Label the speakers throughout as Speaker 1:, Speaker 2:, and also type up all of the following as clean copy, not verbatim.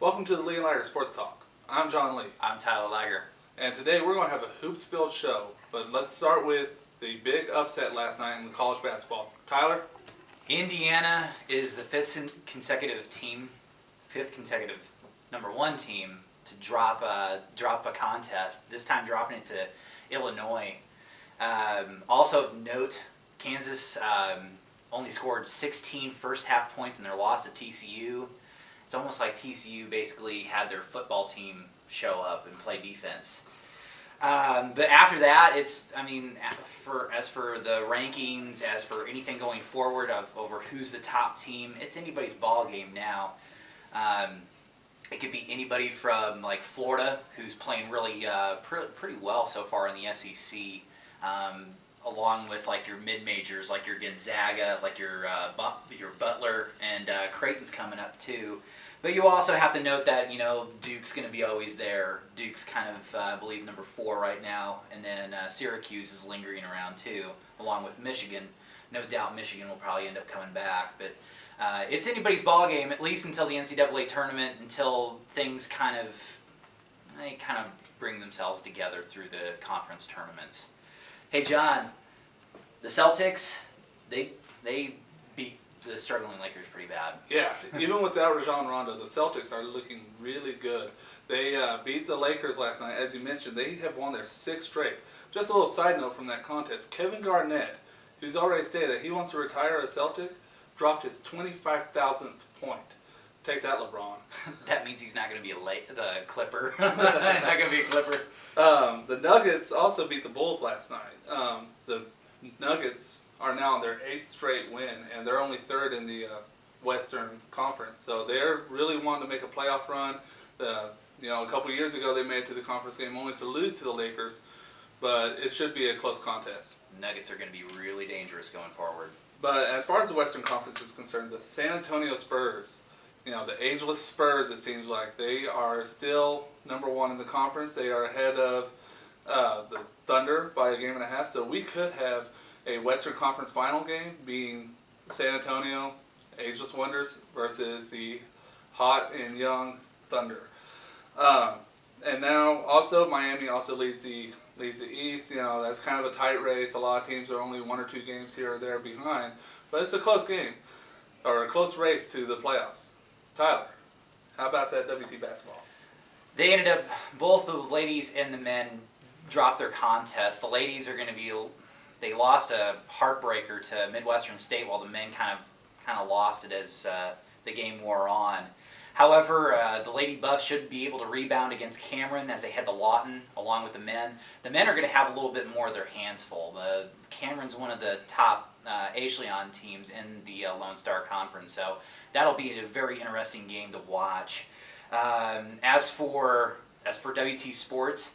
Speaker 1: Welcome to the Lee and Liger Sports Talk. I'm John Lee.
Speaker 2: I'm Tyler Liger.
Speaker 1: And today we're going to have a hoops-filled show. But let's start with the big upset last night in the college basketball. Tyler?
Speaker 2: Indiana is the fifth consecutive number one team to drop a contest. This time dropping it to Illinois. Also of note, Kansas only scored 16 first half points in their loss to TCU. It's almost like TCU basically had their football team show up and play defense. But after that, as for the rankings, as for anything going forward over who's the top team, it's anybody's ball game now. It could be anybody from like Florida, who's playing really pretty well so far in the SEC, along with like your mid-majors, like your Gonzaga, like your Butler, and Creighton's coming up too. But you also have to note that, Duke's going to be always there. Duke's kind of, I believe, number 4 right now. And then Syracuse is lingering around too, along with Michigan. No doubt Michigan will probably end up coming back. But it's anybody's ball game, at least until the NCAA tournament, until things kind of bring themselves together through the conference tournaments. Hey, John, the Celtics, they beat the struggling Lakers pretty bad.
Speaker 1: Yeah, even without Rajon Rondo, the Celtics are looking really good. They beat the Lakers last night. As you mentioned, they have won their 6th straight. Just a little side note from that contest, Kevin Garnett, who's already stated that he wants to retire a Celtic, dropped his 25,000th point. Take that, LeBron.
Speaker 2: That means he's not going to be the Clipper. Not going to be a Clipper.
Speaker 1: The Nuggets also beat the Bulls last night. The Nuggets are now on their 8th straight win, and they're only 3rd in the Western Conference. So they're really wanting to make a playoff run. A couple years ago they made it to the conference game only to lose to the Lakers, but it should be a close contest.
Speaker 2: Nuggets are going to be really dangerous going forward.
Speaker 1: But as far as the Western Conference is concerned, the San Antonio Spurs, the ageless Spurs, it seems like, they are still number 1 in the conference. They are ahead of the Thunder by a game and a half, so we could have a Western Conference final game being San Antonio, Ageless Wonders, versus the hot and young Thunder. And now also Miami also leads the East. That's kind of a tight race. A lot of teams are only 1 or 2 games here or there behind, but it's a close game or a close race to the playoffs. Tyler, how about that WT basketball?
Speaker 2: They ended up, both the ladies and the men dropped their contest. The ladies are going to be, they lost a heartbreaker to Midwestern State, while the men kind of lost it as the game wore on. However, the Lady Buffs should be able to rebound against Cameron as they head to Lawton, along with the men. The men are going to have a little bit more of their hands full. Cameron's one of the top Ashleon teams in the Lone Star Conference, so that'll be a very interesting game to watch. As for WT Sports,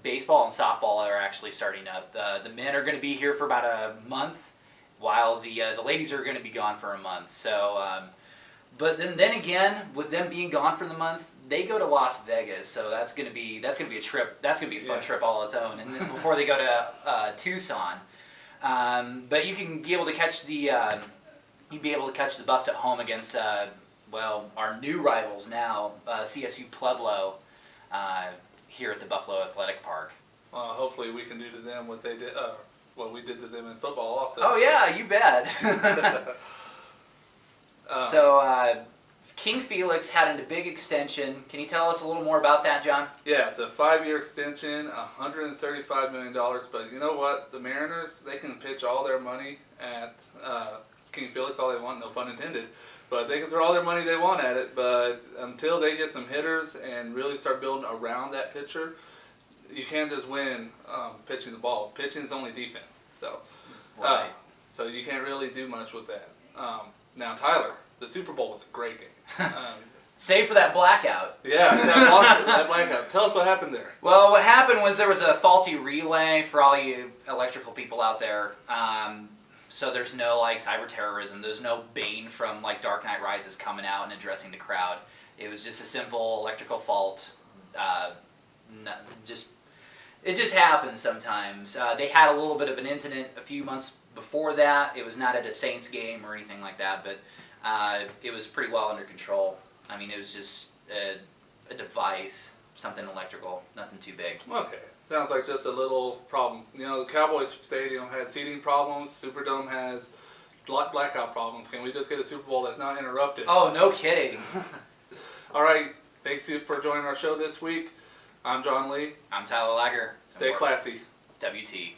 Speaker 2: baseball and softball are actually starting up. The men are going to be here for about a month, while the ladies are going to be gone for a month. So, but then again, with them being gone for the month, they go to Las Vegas. So that's going to be a trip. That's going to be a fun trip all its own. And then before they go to Tucson, but you can be able to catch the Buffs at home against our new rivals now, CSU Pueblo. Here at the Buffalo Athletic Park.
Speaker 1: Hopefully we can do to them what they did, what we did to them in football also.
Speaker 2: Oh yeah, you bet. So King Felix had a big extension. Can you tell us a little more about that, John?
Speaker 1: Yeah, it's a 5-year extension, $135 million. But you know what? The Mariners, they can pitch all their money at King Felix all they want, no pun intended. But they can throw all their money they want at it, but until they get some hitters and really start building around that pitcher, you can't just win pitching the ball. Pitching is only defense, so
Speaker 2: right.
Speaker 1: So you can't really do much with that. Now, Tyler, the Super Bowl was a great game.
Speaker 2: Save for that blackout.
Speaker 1: Yeah, that blackout. Tell us what happened there.
Speaker 2: Well, what happened was there was a faulty relay for all you electrical people out there. So there's no cyber terrorism. There's no Bane from Dark Knight Rises coming out and addressing the crowd. It was just a simple electrical fault. It just happens sometimes. They had a little bit of an incident a few months before that. It was not at a Saints game or anything like that, but it was pretty well under control. I mean, it was just a device, something electrical, nothing too big.
Speaker 1: Okay, sounds like just a little problem. You know, the Cowboys Stadium has seating problems. Superdome has blackout problems. Can we just get a Super Bowl that's not interrupted?
Speaker 2: Oh, no kidding.
Speaker 1: All right, thanks you for joining our show this week. I'm John Lee.
Speaker 2: I'm Tyler Liger.
Speaker 1: Stay classy.
Speaker 2: WT.